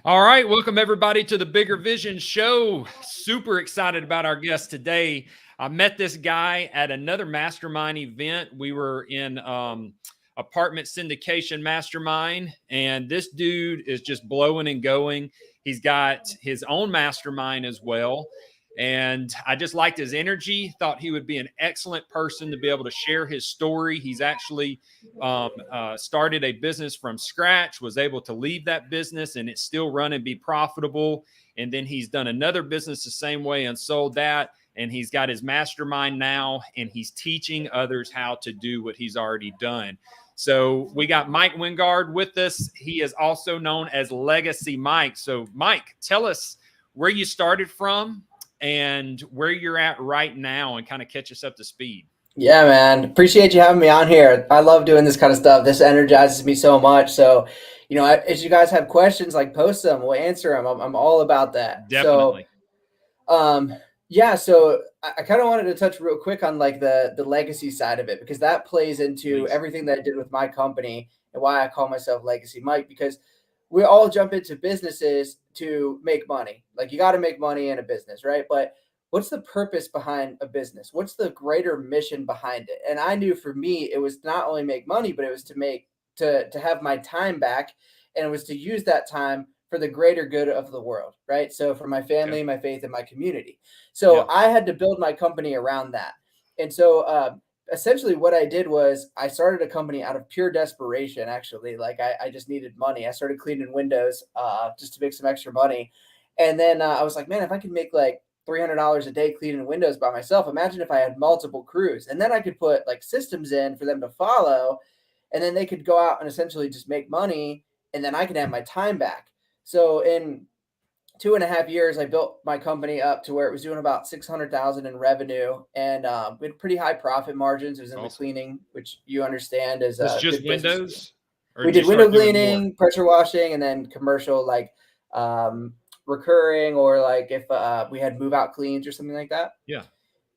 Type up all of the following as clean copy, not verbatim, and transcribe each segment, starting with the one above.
All right, welcome everybody to the Bigger Vision Show. Super excited about our guest today. I met this guy at another mastermind event. We were in apartment syndication mastermind, and this dude is just blowing and going. He's got his own mastermind as well. And I just liked his energy, thought he would be an excellent person to be able to share his story. He's actually started a business from scratch, was able to leave that business and it's still run and be profitable. And then he's done another business the same way and sold that. And he's got his mastermind now, and he's teaching others how to do what he's already done. So we got Mike Wingard with us. He is also known as Legacy Mike. So Mike, tell us where you started from and where you're at right now and kind of catch us up to speed. Yeah, man. Appreciate you having me on here. I love doing this kind of stuff. This energizes me so much. So, as you guys have questions, like post them, we'll answer them. I'm all about that. Definitely. So I kind of wanted to touch real quick on like the legacy side of it, because that plays into everything that I did with my company and why I call myself Legacy Mike, because we all jump into businesses to make money. Like, you got to make money in a business, right? But what's the purpose behind a business? What's the greater mission behind it? And I knew for me, it was not only make money, but it was to have my time back, and it was to use that time for the greater good of the world, right? So for my family, my faith, and my community. So I had to build my company around that. And so essentially what I did was I started a company out of pure desperation, actually. Like, I just needed money. I started cleaning windows just to make some extra money. And then I was like, man, if I could make like $300 a day cleaning windows by myself, imagine if I had multiple crews. And then I could put like systems in for them to follow, and then they could go out and essentially just make money, and then I could have my time back. So in 2.5 years, I built my company up to where it was doing about 600,000 in revenue, and we had pretty high profit margins. It was in the cleaning, which you understand is Was just good business. windows? We did window cleaning, pressure washing, and then commercial, like recurring, or like if we had move out cleans or something like that. Yeah.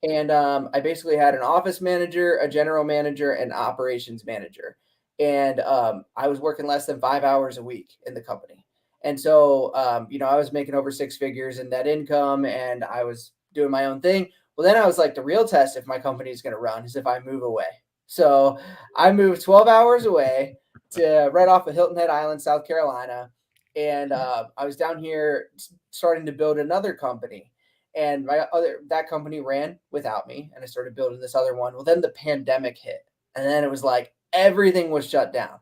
And I basically had an office manager, a general manager, and operations manager. And I was working less than 5 hours a week in the company. And so, I was making over 6 figures in net income, and I was doing my own thing. Well, then I was like, the real test if my company is going to run is if I move away. So I moved 12 hours away to right off of Hilton Head Island, South Carolina. And I was down here starting to build another company. And that company ran without me, and I started building this other one. Well, then the pandemic hit, and then it was like everything was shut down.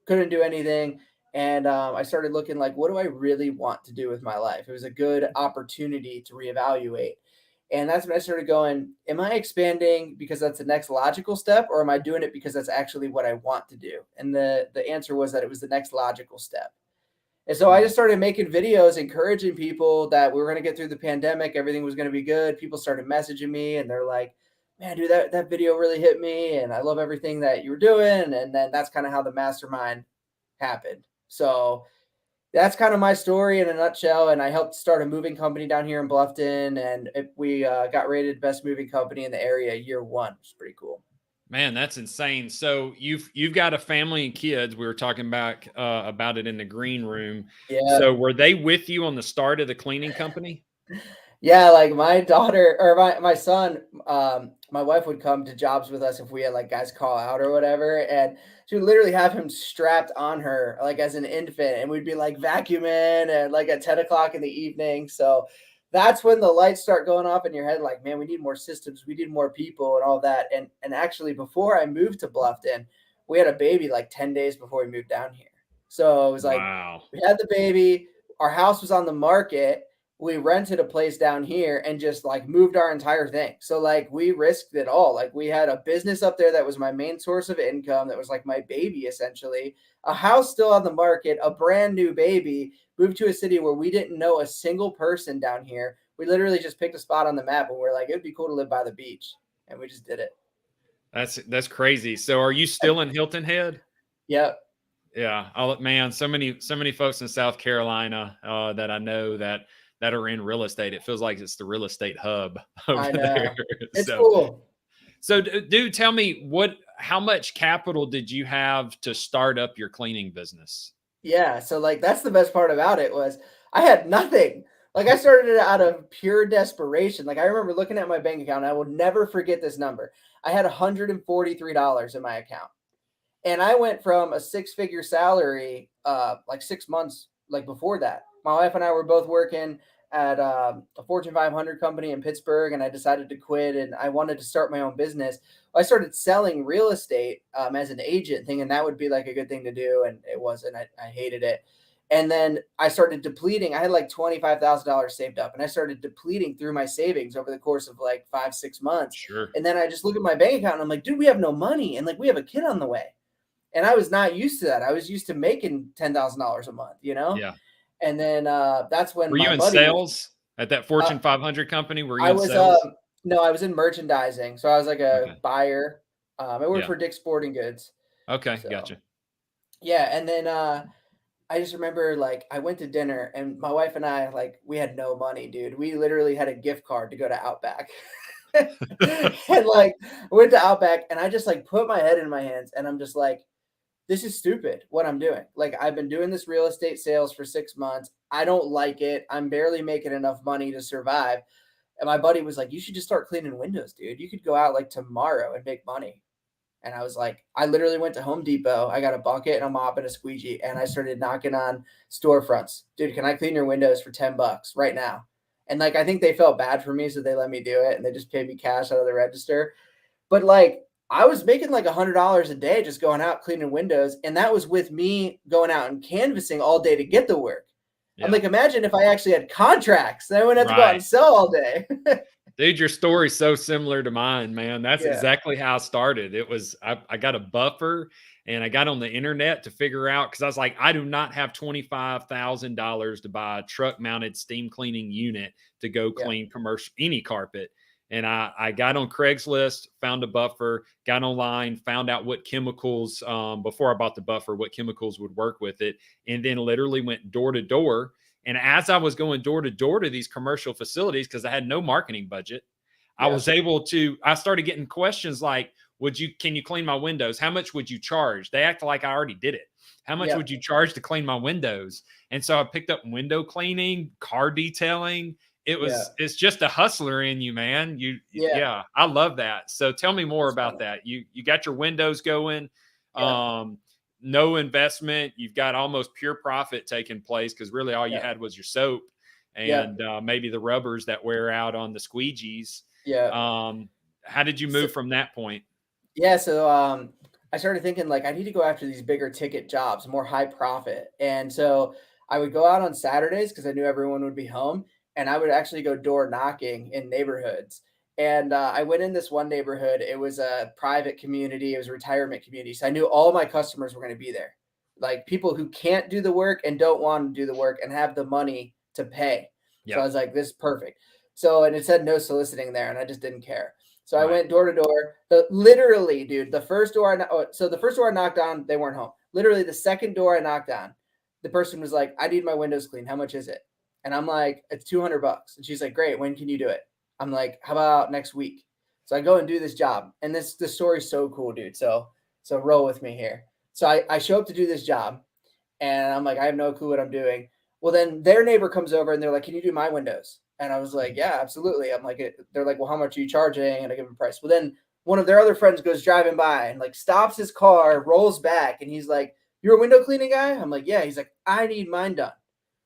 Couldn't do anything. And I started looking like, what do I really want to do with my life? It was a good opportunity to reevaluate. And that's when I started going, am I expanding because that's the next logical step, or am I doing it because that's actually what I want to do? And the answer was that it was the next logical step. And so I just started making videos encouraging people that we were going to get through the pandemic. Everything was going to be good. People started messaging me, and they're like, man, dude, that video really hit me, and I love everything that you were doing. And then that's kind of how the mastermind happened. So that's kind of my story in a nutshell. And I helped start a moving company down here in Bluffton, and we got rated best moving company in the area year one, which is pretty cool. Man, that's insane. So you've got a family and kids. We were talking about it in the green room. Yeah. So were they with you on the start of the cleaning company? Yeah, like my daughter or my son, my wife would come to jobs with us if we had like guys call out or whatever, and she would literally have him strapped on her like as an infant, and we'd be like vacuuming and like at 10 o'clock in the evening. So that's when the lights start going off in your head, like, man, we need more systems, we need more people and all that. And actually, before I moved to Bluffton, we had a baby like 10 days before we moved down here. So it was like, wow. We had the baby, our house was on the market, we rented a place down here and just like moved our entire thing. So like we risked it all. Like, we had a business up there that was my main source of income. That was like my baby, essentially. A house still on the market, a brand new baby, moved to a city where we didn't know a single person down here. We literally just picked a spot on the map, and we're like, it would be cool to live by the beach. And we just did it. That's crazy. So are you still in Hilton Head? Yep. Yeah. Oh man, so many folks in South Carolina that I know that are in real estate. It feels like it's the real estate hub over there. It's cool. So dude, tell me how much capital did you have to start up your cleaning business? Yeah, so, like, that's the best part about it was I had nothing. Like, I started it out of pure desperation. Like, I remember looking at my bank account, and I will never forget this number. I had $143 in my account. And I went from a six-figure salary, like 6 months, like, before that. My wife and I were both working at, a Fortune 500 company in Pittsburgh, and I decided to quit, and I wanted to start my own business. I started selling real estate, as an agent, thinking that would be, like, a good thing to do, and it wasn't. I hated it. And then I started depleting. I had, like, $25,000 saved up, and I started depleting through my savings over the course of, like, 5, 6 months. Sure. And then I just look at my bank account, and I'm like, "Dude, we have no money, and, like, we have a kid on the way." And I was not used to that. I was used to making $10,000 a month, you know? Yeah. And then that's when Were my you in buddy was, sales at that uh, Fortune 500 company? Were you I in was, sales? no, I was in merchandising. So I was like a Okay. buyer. I worked Yeah. for Dick's Sporting Goods. Okay. So Gotcha. yeah. And then I just remember like I went to dinner and my wife and I, like, we had no money, dude. We literally had a gift card to go to Outback. And like went to Outback and I just like put my head in my hands and I'm just like, this is stupid what I'm doing. Like I've been doing this real estate sales for 6 months. I don't like it. I'm barely making enough money to survive. And my buddy was like, you should just start cleaning windows, dude. You could go out like tomorrow and make money. And I was like, I literally went to Home Depot. I got a bucket and a mop and a squeegee, and I started knocking on storefronts. Dude, can I clean your windows for $10 right now? And like, I think they felt bad for me, so they let me do it, and they just paid me cash out of the register. But like, I was making like $100 a day just going out cleaning windows, and that was with me going out and canvassing all day to get the work. I'm Yeah. like, imagine if I actually had contracts, then I wouldn't have to go out and Right. sell all day. Dude, your story's so similar to mine, man. That's Yeah, exactly how I started. It was I got a buffer and I got on the internet to figure out because I was like, I do not have $25,000 to buy a truck mounted steam cleaning unit to go yeah, clean commercial any carpet. And I got on Craigslist, found a buffer, got online, found out what chemicals before I bought the buffer, what chemicals would work with it, and then literally went door to door. And as I was going door to door to these commercial facilities, because I had no marketing budget, I yeah, was able to, I started getting questions like, can you clean my windows? How much would you charge? They acted like I already did it. How much yeah, would you charge to clean my windows? And so I picked up window cleaning, car detailing. yeah, It's just a hustler in you, man. yeah. Yeah, I love that. So tell me more That's about funny. that. You got your windows going. Yeah, Um, no investment. You've got almost pure profit taking place because really all you yeah, had was your soap yeah. and maybe the rubbers that wear out on the squeegees. Yeah. How did you So move from that point? yeah, so I started thinking like I need to go after these bigger ticket jobs, more high profit. And so I would go out on Saturdays because I knew everyone would be home, and I would actually go door knocking in neighborhoods. And I went in this one neighborhood. It was a private community. It was a retirement community. So I knew all my customers were going to be there, like people who can't do the work and don't want to do the work and have the money to pay. So Yeah, I was like, this is perfect. So and it said no soliciting there, and I just didn't care. So I right. went door to door. The literally, dude, the first door so the first door I knocked on, they weren't home. Literally, the second door I knocked on, the person was like, "I need my windows cleaned. How much is it?" And I'm like, "It's $200." And she's like, "Great. When can you do it?" I'm like, "How about next week?" So I go and do this job, and this story's so cool, dude. So roll with me here. So I show up to do this job, and I'm like, I have no clue what I'm doing. Well, then their neighbor comes over and they're like, can you do my windows? And I was like, yeah, absolutely. I'm like, they're like, well, how much are you charging? And I give them a price. Well, then one of their other friends goes driving by and like stops his car, rolls back, and he's like, you're a window cleaning guy? I'm like, yeah. He's like, I need mine done.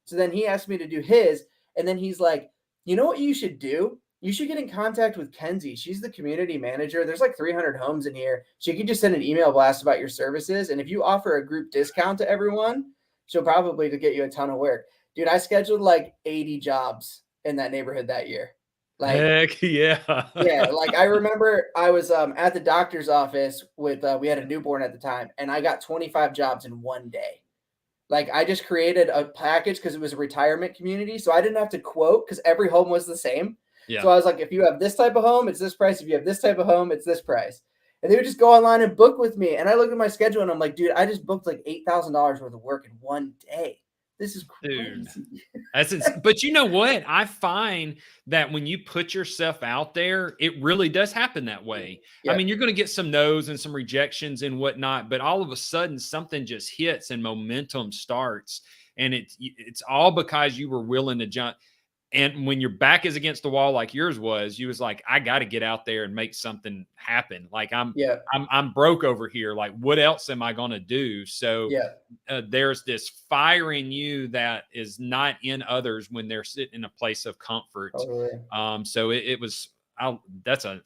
So then he asked me to do his. And then he's like, you know what you should do? You should get in contact with Kenzie. She's the community manager. There's like 300 homes in here. She could just send an email blast about your services. And if you offer a group discount to everyone, she'll probably to get you a ton of work. Dude, I scheduled like 80 jobs in that neighborhood that year. Like, Heck yeah. yeah, like I remember I was at the doctor's office with we had a newborn at the time, and I got 25 jobs in one day. Like I just created a package because it was a retirement community, so I didn't have to quote because every home was the same. Yeah. So I was like, if you have this type of home, it's this price. If you have this type of home, it's this price. And they would just go online and book with me. And I look at my schedule and I'm like, dude, I just booked like $8,000 worth of work in one day. This is Dude. crazy. But you know what? I find that when you put yourself out there, it really does happen that way. I Yep. mean, you're going to get some no's and some rejections and whatnot, but all of a sudden something just hits and momentum starts. And it's all because you were willing to jump. And when your back is against the wall like yours was, you was like, I got to get out there and make something happen. Like Yep. I'm broke over here. Like, what else am I going to do? So Yep. there's this fire in you that is not in others when they're sitting in a place of comfort. Totally. So it was, that's a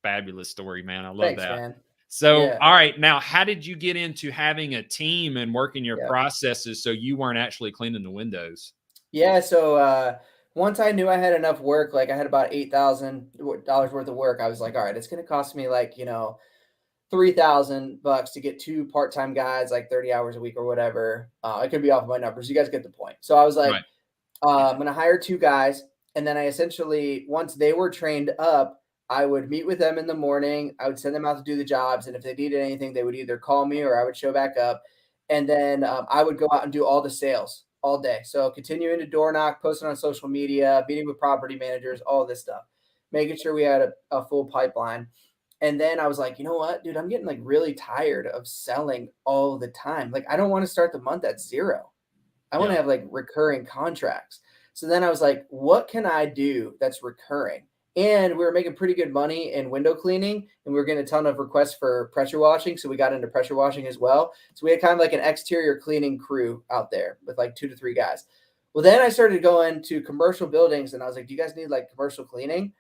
fabulous story, man. I love Thanks, that. man. So, Yeah. all right, now how did you get into having a team and working your Yeah. processes so you weren't actually cleaning the windows? Yeah. So once I knew I had enough work, like I had about $8,000 worth of work, I was like, all right, it's gonna cost me like, $3,000 to get two part-time guys, like 30 hours a week or whatever. I could be off my numbers. You guys get the point. So I was like, Right. I'm gonna hire two guys, and then I essentially, once they were trained up, I would meet with them in the morning. I would send them out to do the jobs, and if they needed anything, they would either call me or I would show back up, and then I would go out and do all the sales all day. So continuing to door knock, posting on social media, meeting with property managers, all this stuff, making sure we had a full pipeline. And then I was like, you know what, dude, I'm getting like really tired of selling all the time. Like, I don't want to start the month at zero. I want to Yeah. have like recurring contracts. So then I was like, what can I do that's recurring? And we were making pretty good money in window cleaning, and we were getting a ton of requests for pressure washing. So we got into pressure washing as well. So we had kind of like an exterior cleaning crew out there with like 2 to 3 guys. Well, then I started going to commercial buildings, and I was like, do you guys need like commercial cleaning?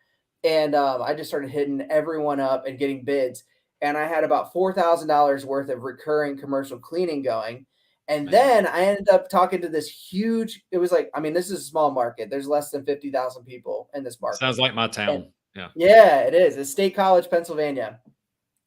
And I just started hitting everyone up and getting bids. And I had about $4,000 worth of recurring commercial cleaning going. And Man. then I ended up talking to this huge, it was like, I mean, this is a small market. There's less than 50,000 people in this market. Sounds like my And town. Yeah. yeah, it is. It's State College, Pennsylvania,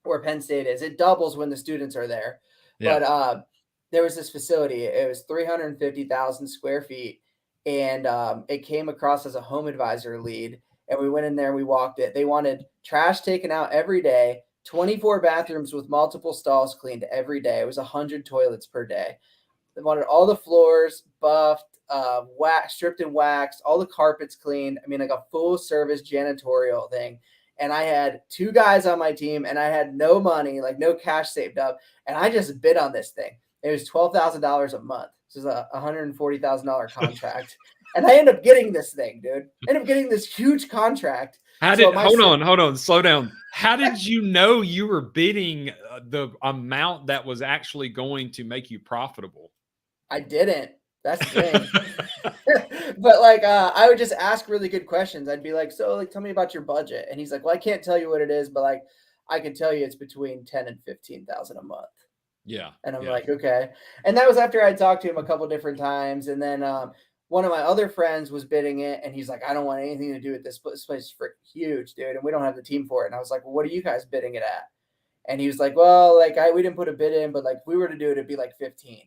where Penn State is. It doubles when the students are there. Yeah. But there was this facility. It was 350,000 square feet, and it came across as a home advisor lead. And we went in there and we walked it. They wanted trash taken out every day, 24 bathrooms with multiple stalls cleaned every day. It was 100 toilets per day. They wanted all the floors buffed, stripped and waxed, all the carpets cleaned. I mean, like a full service janitorial thing. And I had two guys on my team, and I had no money, like no cash saved up, and I just bid on this thing. It was $12,000 a month. This is a $140,000 contract, and I ended up getting this thing, dude. I ended up getting this huge contract. So my Hold on, slow down. How did you know you were bidding the amount that was actually going to make you profitable? I didn't. That's the thing. But like I would just ask really good questions. I'd be like, so like tell me about your budget. And he's like, well, I can't tell you what it is, but like I can tell you it's between 10 and 15,000 a month. Yeah. And I'm Yeah. like, okay. And that was after I talked to him a couple different times. And then one of my other friends was bidding it, and he's like, I don't want anything to do with this. This place is freaking huge, dude. And we don't have the team for it. And I was like, well, what are you guys bidding it at? And he was like, well, like we didn't put a bid in, but like if we were to do it, it'd be like 15.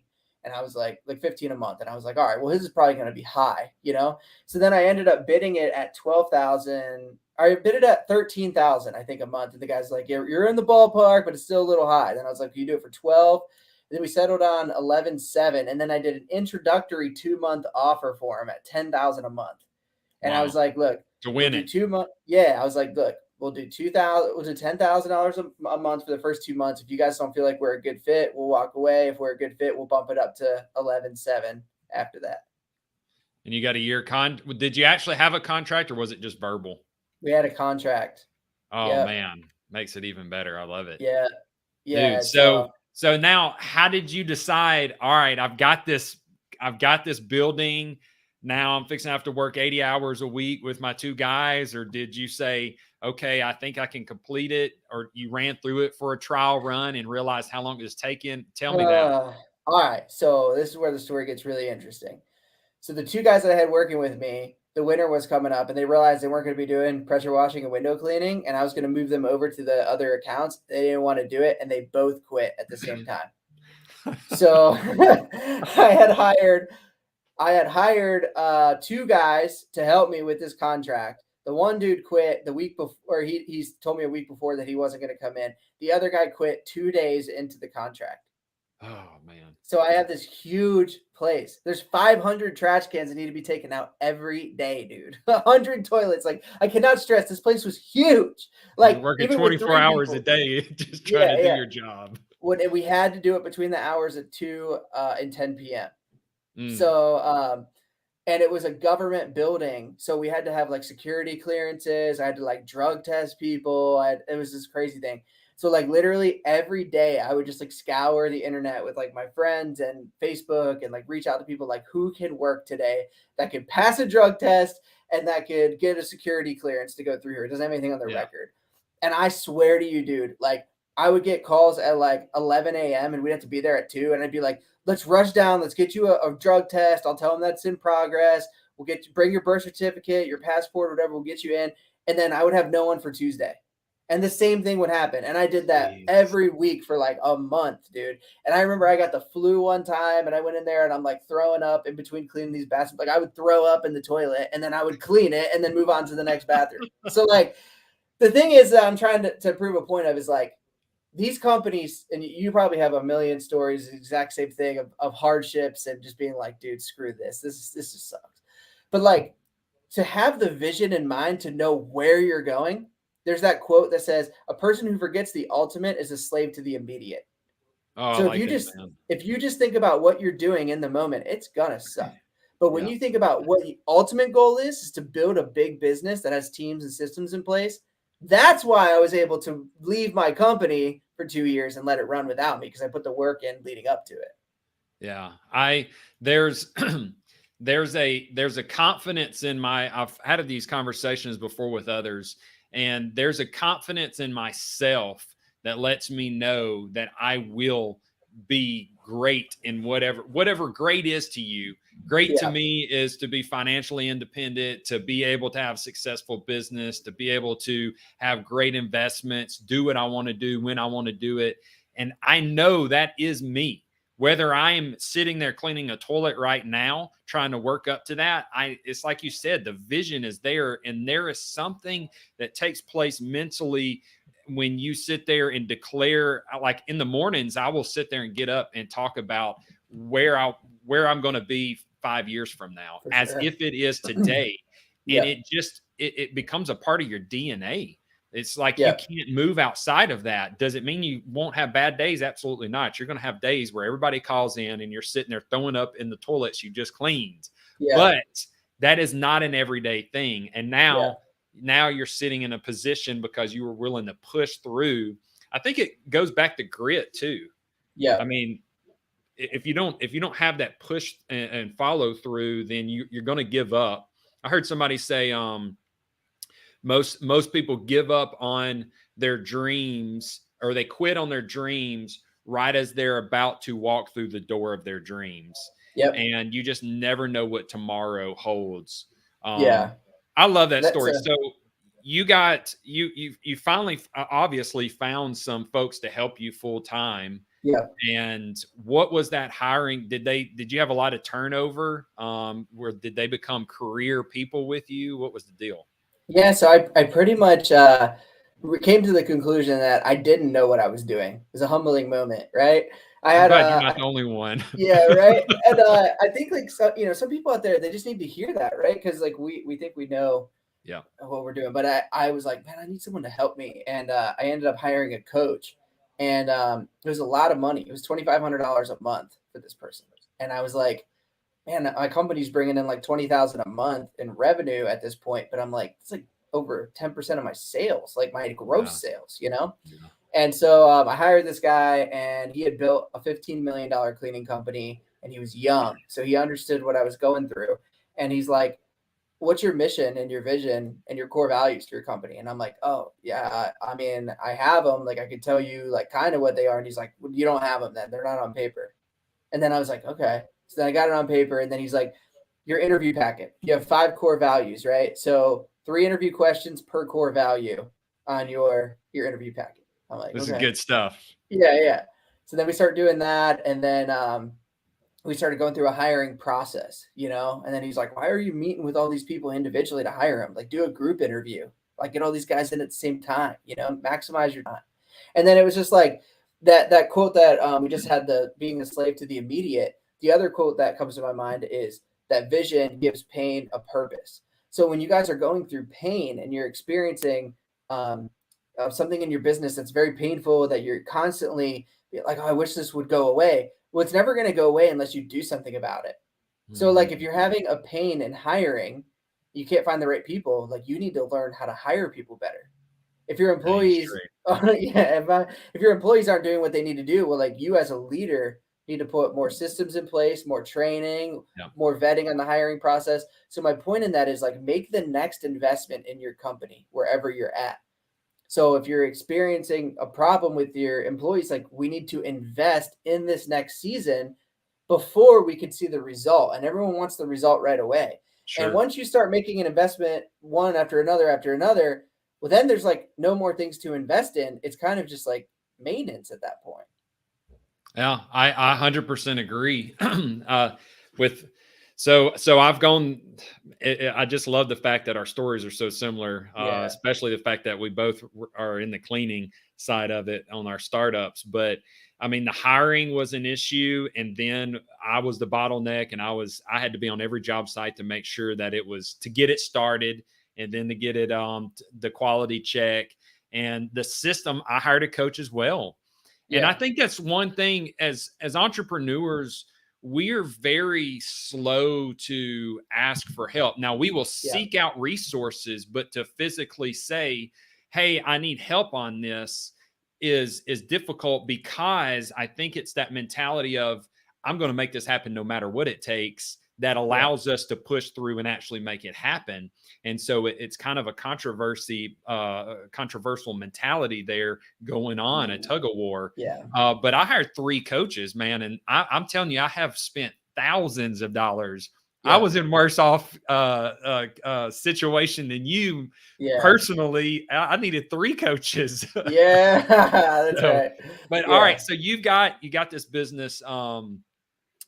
And I was like 15 a month. And I was like, all right, well, his is probably going to be high, you know? So then I ended up bidding it at 12,000. I bid it at 13,000, I think, a month. And the guy's like, you're in the ballpark, but it's still a little high. Then I was like, you do it for 12. And then we settled on 11,700. And then I did an introductory 2-month offer for him at 10,000 a month. And I Wow. was like, look, To we'll win do it. 2 months. Yeah. I was like, look, we'll do $10,000 a month for the first 2 months. If you guys don't feel like we're a good fit, we'll walk away. If we're a good fit, we'll bump it up to 11,700 after that. And you got a year did you actually have a contract or was it just verbal? We had a contract. Oh Yep. man, makes it even better. I love it. Yeah. Yeah. Dude, so now how did you decide, all right, I've got this building. Now I'm fixing to have to work 80 hours a week with my two guys, or did you say, okay, I think I can complete it, or you ran through it for a trial run and realized how long it was taking? Tell me that. All right. So this is where the story gets really interesting. So the two guys that I had working with me, the winter was coming up, and they realized they weren't going to be doing pressure washing and window cleaning, and I was going to move them over to the other accounts. They didn't want to do it, and they both quit at the same time. So I had hired 2 guys to help me with this contract. The one dude quit the week before, or he's told me a week before that he wasn't going to come in. The other guy quit 2 days into the contract. Oh man. So I have this huge place. There's 500 trash cans that need to be taken out every day, dude. 100 toilets. Like, I cannot stress, this place was huge. You're Like, working even with 24 three hours a people. day just trying Yeah, to do yeah. your job. And we had to do it between the hours of 2 and 10 p.m. Mm. So, and it was a government building. So we had to have like security clearances. I had to like drug test people. It was this crazy thing. So like literally every day I would just like scour the internet with like my friends and Facebook and like reach out to people like who can work today that could pass a drug test and that could get a security clearance to go through here. It doesn't have anything on their Yeah. record. And I swear to you, dude, like I would get calls at like 11 a.m. and we'd have to be there at 2. And I'd be like, let's rush down. Let's get you a drug test. I'll tell them that's in progress. We'll get you, bring your birth certificate, your passport, whatever. We'll get you in. And then I would have no one for Tuesday. And the same thing would happen. And I did that Jeez. every week for like a month, dude. And I remember I got the flu one time and I went in there and I'm like throwing up in between cleaning these bathrooms. Like I would throw up in the toilet and then I would clean it and then move on to the next bathroom. So like the thing is that I'm trying to prove a point of is like these companies, and you probably have a million stories, the exact same thing of hardships and just being like, dude, screw this. This just sucks. But like to have the vision in mind to know where you're going, there's that quote that says, a person who forgets the ultimate is a slave to the immediate. Oh, I So like that, man. if you just think about what you're doing in the moment, it's gonna suck. But when Yeah. you think about what the ultimate goal is to build a big business that has teams and systems in place, that's why I was able to leave my company for 2 years and let it run without me because I put the work in leading up to it. Yeah. There's there's a confidence in I've had these conversations before with others, and there's a confidence in myself that lets me know that I will be great in whatever great is to you. Great to Yeah. me is to be financially independent, to be able to have successful business, to be able to have great investments, do what I want to do when I want to do it. And I know that is me. Whether I am sitting there cleaning a toilet right now, trying to work up to that, it's like you said, the vision is there, and there is something that takes place mentally when you sit there and declare. Like in the mornings, I will sit there and get up and talk about where I'm going to be 5 years from now, For as sure. if it is today, and Yep. it becomes a part of your DNA. It's like you Yep. can't move outside of that. Does it mean you won't have bad days? Absolutely not. You're going to have days where everybody calls in and you're sitting there throwing up in the toilets you just cleaned. Yeah. But that is not an everyday thing. And Yeah. now you're sitting in a position because you were willing to push through. I think it goes back to grit too. Yeah. I mean, if you don't have that push and follow through, then you're going to give up. I heard somebody say, most people give up on their dreams, or they quit on their dreams right as they're about to walk through the door of their dreams, Yep. and you just never know what tomorrow holds. um Yeah. I love that That's story. a So you finally obviously found some folks to help you full time. yeah. And what was that hiring? Did you have a lot of turnover? Where did they become career people with you? What was the deal? Yeah, so I pretty much came to the conclusion that I didn't know what I was doing. It was a humbling moment, right? I I'm had glad you're not the only one. yeah, right. And I think like some people out there they just need to hear that, right? Because like we think we know Yeah. what we're doing, but I was like, man, I need someone to help me, and I ended up hiring a coach, and it was a lot of money. It was $2,500 a month for this person, and I was like, man, my company's bringing in like 20,000 a month in revenue at this point, but I'm like, it's like over 10% of my sales, like my Yeah. gross sales, you know? Yeah. And so I hired this guy and he had built a $15 million cleaning company and he was young. So he understood what I was going through. And he's like, what's your mission and your vision and your core values for your company? And I'm like, oh yeah, I mean, I have them. Like I could tell you like kind of what they are. And he's like, well, you don't have them then. They're not on paper. And then I was like, okay. So then I got it on paper. And then he's like, your interview packet. You have 5 core values, right? So 3 interview questions per core value on your interview packet. I'm like, This is okay. good stuff. Yeah, yeah. So then we start doing that. And then we started going through a hiring process, and then he's like, why are you meeting with all these people individually to hire them? Like do a group interview, like get all these guys in at the same time, maximize your time. And then it was just like, that quote that we just had, the being a slave to the immediate. The other quote that comes to my mind is that vision gives pain a purpose. So when you guys are going through pain and you're experiencing um, something in your business that's very painful, that you're constantly like, oh, I wish this would go away. Well, it's never going to go away unless you do something about it. So like if Mhm. you're having a pain in hiring, you can't find the right people. Like you need to learn how to hire people better. If your Dang employees, straight. yeah, if your employees aren't doing what they need to do, well, like you as a leader need to put more systems in place, more training, Yeah, more vetting on the hiring process. So my point in that is like make the next investment in your company wherever you're at. So if you're experiencing a problem with your employees, like we need to invest in this next season before we can see the result. And everyone wants the result right away. And sure. once you start making an investment one after another, well, then there's like no more things to invest in. It's kind of just like maintenance at that point. Yeah, I 100% agree. With so I've gone. I just love the fact that our stories are so similar, Yeah. especially the fact that we both are in the cleaning side of it on our startups. But I mean, the hiring was an issue, and then I was the bottleneck, and I had to be on every job site to make sure that it was to get it started, and then to get it the quality check and the system. I hired a coach as well, and I Yeah. think that's one thing as entrepreneurs, we are very slow to ask for help. Now, we will Yeah. seek out resources, but to physically say, "Hey, I need help on this," is difficult, because I think it's that mentality of I'm going to make this happen no matter what it takes, that Yeah. allows us to push through and actually make it happen. And so it's kind of a controversial mentality there going on, a Mm, tug of war. yeah. But I hired 3 coaches, man, and I'm telling you, I have spent thousands of dollars. I Yeah. was in worse off situation than you Yeah. personally. I needed 3 coaches. Yeah. That's So, right. but all Yeah. right, so you got this business.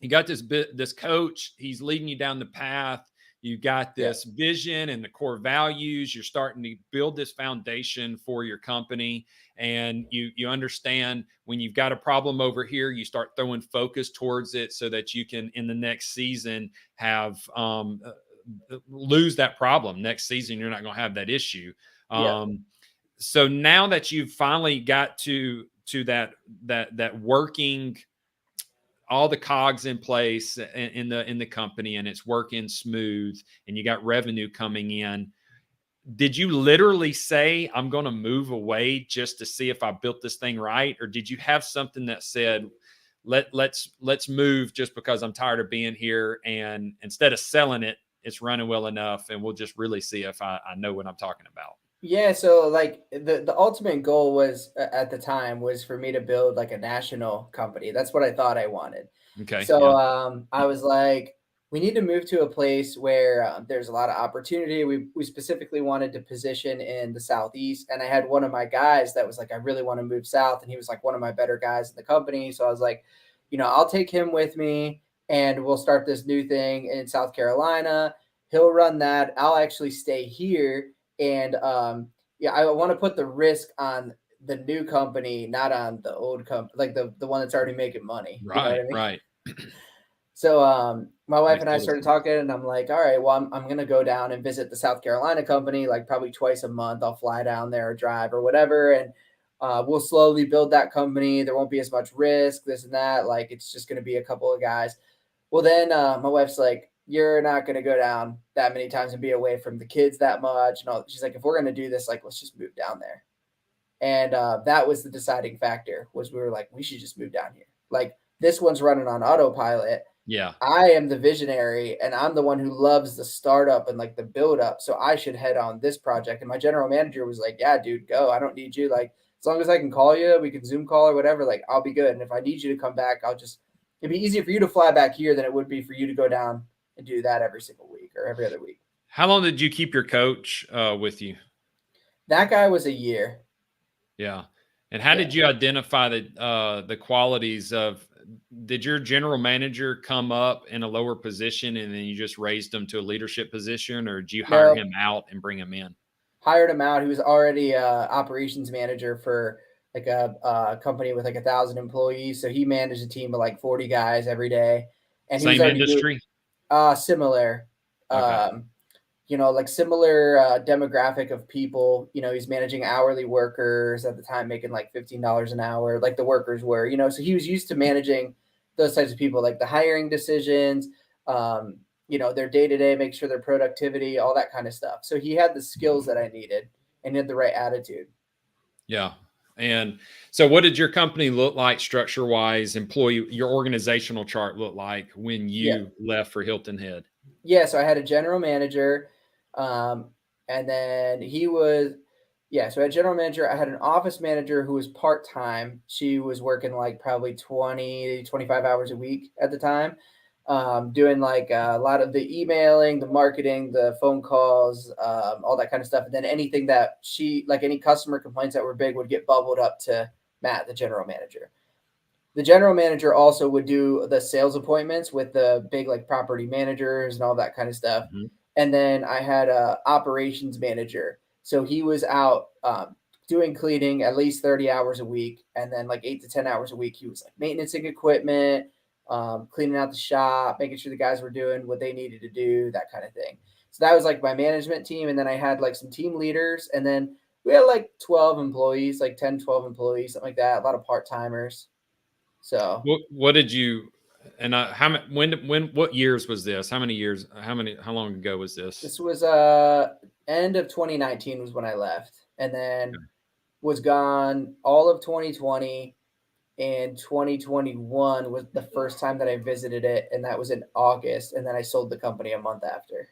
You got this coach. He's leading you down the path. You got Yeah. this vision and the core values. You're starting to build this foundation for your company, and you understand when you've got a problem over here, you start throwing focus towards it so that you can in the next season have lose that problem. Next season, you're not going to have that issue. Yeah. So now that you've finally got to that working, all the cogs in place in the company, and it's working smooth, and you got revenue coming in, did you literally say, I'm going to move away just to see if I built this thing right, or did you have something that said, let's move just because I'm tired of being here, and instead of selling it, it's running well enough, and we'll just really see if I know what I'm talking about? Yeah, so like the ultimate goal was at the time was for me to build like a national company. That's what I thought I wanted. Okay, So yeah. I was like, we need to move to a place where there's a lot of opportunity. We specifically wanted to position in the southeast, and I had one of my guys that was like, I really want to move south, and he was like one of my better guys in the company. So I was like, I'll take him with me, and we'll start this new thing in South Carolina. He'll run that. I'll actually stay here, and yeah, I want to put the risk on the new company, not on the old company, like the one that's already making money. You know what Right, I mean? right. So my wife Makes and I total started sense. talking, and I'm like, all right, well, I'm gonna go down and visit the South Carolina company, like probably twice a month. I'll fly down there or drive or whatever, and we'll slowly build that company. There won't be as much risk, this and that. Like it's just gonna be a couple of guys. Well, then my wife's like, you're not gonna go down that many times and be away from the kids that much. And all. She's like, if we're gonna do this, like, let's just move down there. And that was the deciding factor. Was we were like, we should just move down here. Like this one's running on autopilot. Yeah. I am the visionary, and I'm the one who loves the startup and like the build up. So I should head on this project. And my general manager was like, yeah, dude, go. I don't need you. Like, as long as I can call you, we can Zoom call or whatever, like, I'll be good. And if I need you to come back, it'd be easier for you to fly back here than it would be for you to go down and do that every single week or every other week. How long did you keep your coach with you? That guy was a year. Yeah. And how Yeah. did you identify the qualities of, did your general manager come up in a lower position and then you just raised him to a leadership position, or did you hire No, him out and bring him in? hired him out. He was already operations manager for like a company with like 1,000 employees. So he managed a team of like 40 guys every day, and he was Same already doing industry? similar. Okay. Um, like similar demographic of people. He's managing hourly workers at the time, making like $15 an hour, like the workers were. So he was used to managing those types of people, like the hiring decisions, um, their day to day, make sure their productivity, all that kind of stuff. So he had the skills that I needed and he had the right attitude. Yeah. And so what did your company look like structure wise, your organizational chart look like when Yeah. you left for Hilton Head? Yeah, so I had a general manager, and then so I had a general manager. I had an office manager who was part time. She was working like probably 20, 25 hours a week at the time, doing like a lot of the emailing, the marketing, the phone calls, all that kind of stuff. And then anything that like any customer complaints that were big would get bubbled up to Matt, the general manager. The general manager also would do the sales appointments with the big like property managers and all that kind of stuff. Mhm. And then I had a operations manager. So he was out doing cleaning at least 30 hours a week. And then like 8 to 10 hours a week, he was like maintaining equipment, cleaning out the shop, making sure the guys were doing what they needed to do, that kind of thing. So that was like my management team. And then I had like some team leaders. And then we had like 12 employees, like 10, 12 employees, something like that. A lot of part timers. So What did you and how many what years was this? How many years? How long ago was this? this was end of 2019 was when I left, and then was gone all of 2020, and 2021 was the first time that I visited it, and that was in August, and then I sold the company a month after.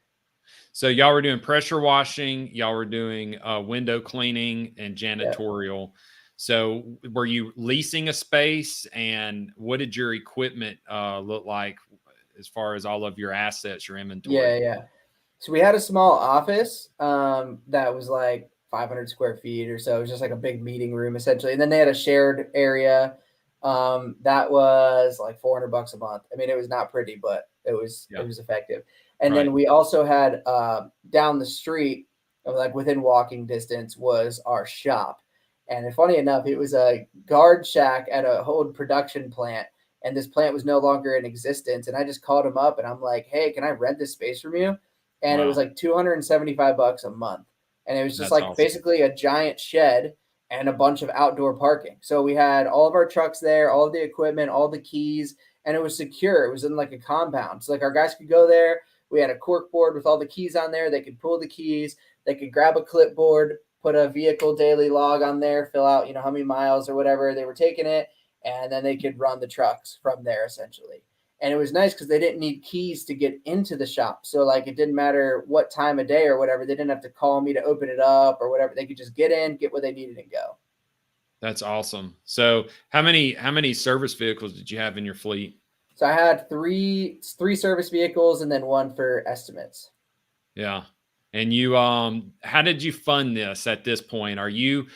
So y'all were doing pressure washing, y'all were doing window cleaning and Yeah. janitorial. So were you leasing a space, and what did your equipment look like as far as all of your assets, your Yeah, inventory? yeah. So we had a small office that was like 500 square feet or so. It was just like a big meeting room essentially. And then they had a shared area that was like $400 a month. I mean, it was not pretty, but it Yeah. was effective. And Right. then we also had down the street, like within walking distance, was our shop. And funny enough, it was a guard shack at a old production plant, and this plant was no longer in existence. And I just called him up and I'm like, hey, can I rent this space from you? And it was Wow. like $275 a month. And it was just That's like awesome. basically a giant shed and a bunch of outdoor parking. So we had all of our trucks there, all of the equipment, all the keys, and it was secure. It was in like a compound. So like our guys could go there. We had a cork board with all the keys on there. They could pull the keys. They could grab a clipboard, put a vehicle daily log on there, fill out, how many miles or whatever they were taking it, and then they could run the trucks from there essentially. And it was nice because they didn't need keys to get into the shop. So like it didn't matter what time of day or whatever. They didn't have to call me to open it up or whatever. They could just get in, get what they needed, and go. That's awesome. So how many service vehicles did you have in your fleet? So I had three service vehicles and then one for estimates. Yeah. And how did you fund this at this point? Are you,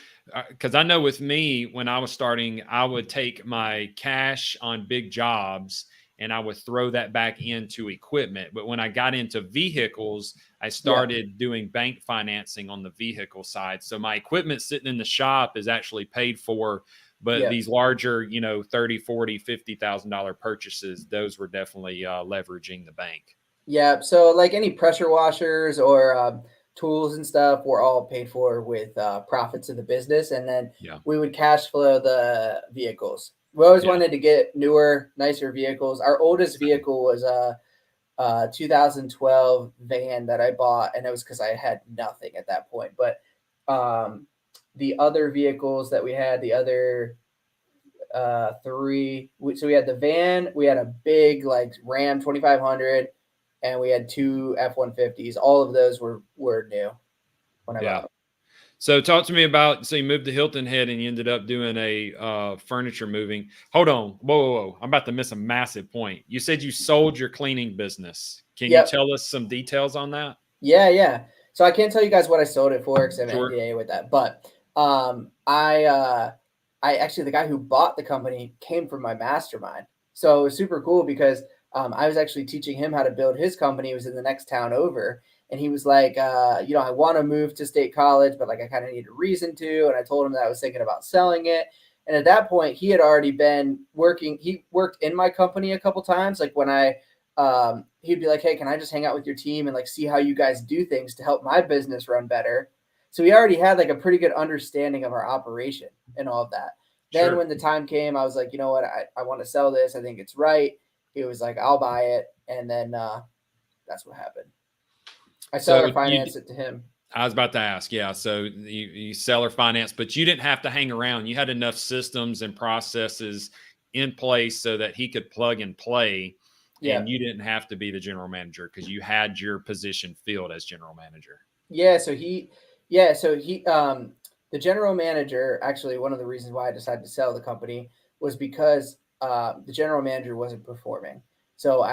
because I know with me, when I was starting, I would take my cash on big jobs and I would throw that back into equipment. But when I got into vehicles, I Yeah. started doing bank financing on the vehicle side. So my equipment sitting in the shop is actually paid for, but Yeah. these larger, 30, 40, $50,000 purchases, those were definitely leveraging the bank. Yeah. So like any pressure washers or tools and stuff were all paid for with profits of the business, and then Yeah. we would cash flow the vehicles. We always Yeah. wanted to get newer, nicer vehicles. Our oldest vehicle was a 2012 van that I bought, and it was because I had nothing at that point. But um, the other vehicles that we had, the other three, so we had the van, we had a big like Ram 2500, and we had two F-150s. All of those were new when I bought Yeah. them. So talk to me about, so you moved to Hilton Head and you ended up doing a furniture moving. Hold on. Whoa, whoa, whoa. I'm about to miss a massive point. You said you sold your cleaning business. Can you Yep. tell us some details on that? Yeah, yeah. So I can't tell you guys what I sold it for because I have an Sure. NDA with that. But I actually, the guy who bought the company came from my mastermind. So it was super cool because I was actually teaching him how to build his company. He was in the next town over. And he was like, I want to move to State College, but like I kind of need a reason to. And I told him that I was thinking about selling it. And at that point, he had already been working. He worked in my company a couple times. Like when he'd be like, hey, can I just hang out with your team and like see how you guys do things to help my business run better? So he already had like a pretty good understanding of our operation and all of that. Then Sure. when the time came, I was like, you know what? I want to sell this. I think it's right. He was like, I'll buy it. And then that's what happened. I So seller financed it to him. I was about to ask, yeah. So you sell or finance, but you didn't have to hang around. You had enough systems and processes in place so that he could plug and play, Yeah. and you didn't have to be the general manager because you had your position filled as general manager. Yeah. So the general manager, actually, one of the reasons why I decided to sell the company was because the general manager wasn't performing. So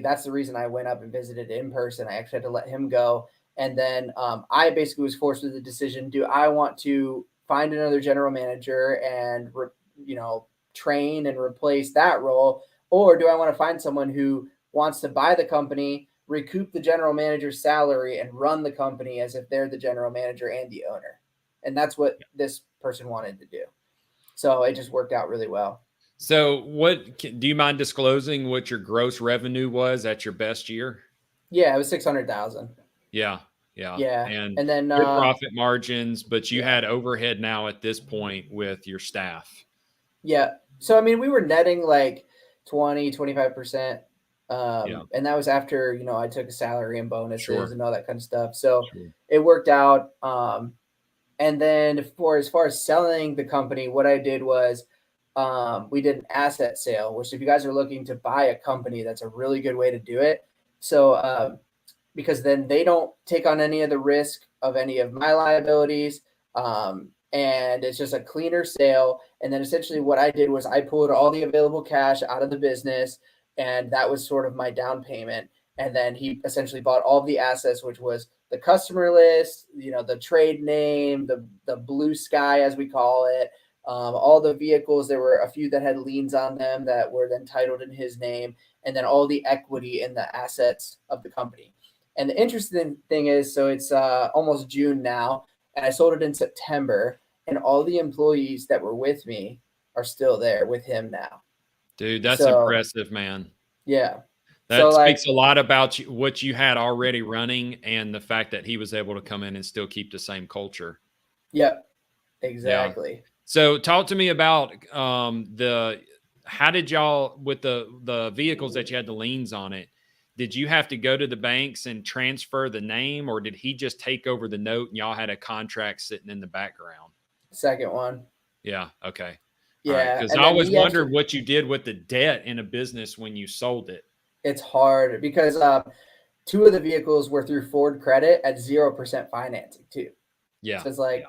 that's the reason I went up and visited in person. I actually had to let him go. And then I basically was forced with the decision: do I want to find another general manager and train and replace that role, or do I want to find someone who wants to buy the company, recoup the general manager's salary, and run the company as if they're the general manager and the owner? And that's what this person wanted to do. So it just worked out really well. So, do you mind disclosing what your gross revenue was at your best year? Yeah, it was 600,000. Yeah, yeah, Yeah, and and then good profit margins, but you yeah. had overhead now at this point with your staff. Yeah. So I mean, we were netting like 25%. Yeah, And that was after, I took a salary and bonuses sure, and all that kind of stuff. So sure. it worked out. And then as far as selling the company, what I did was we did an asset sale, which if you guys are looking to buy a company, that's a really good way to do it. So because then they don't take on any of the risk of any of my liabilities. And it's just a cleaner sale. And then essentially what I did was I pulled all the available cash out of the business, and that was sort of my down payment. And then he essentially bought all of the assets, which was the customer list, the trade name, the blue sky, as we call it, all the vehicles. There were a few that had liens on them that were then titled in his name, and then all the equity in the assets of the company. And the interesting thing is, so it's almost June now, and I sold it in September, and all the employees that were with me are still there with him now. Dude, that's So impressive, man. yeah, so That like speaks a lot about what you had already running and the fact that he was able to come in and still keep the same culture. yeah, Yeah. exactly. So talk to me about how did y'all with the vehicles that you had the liens on it? Did you have to go to the banks and transfer the name, or did he just take over the note and y'all had a contract sitting in the background? Second one. Yeah. Okay. All right. Yeah, Because and I then always he actually, wondered what you did with the debt in a business when you sold it. it's hard because two of the vehicles were through Ford Credit at 0% financing too. Yeah. So it's like, Yeah.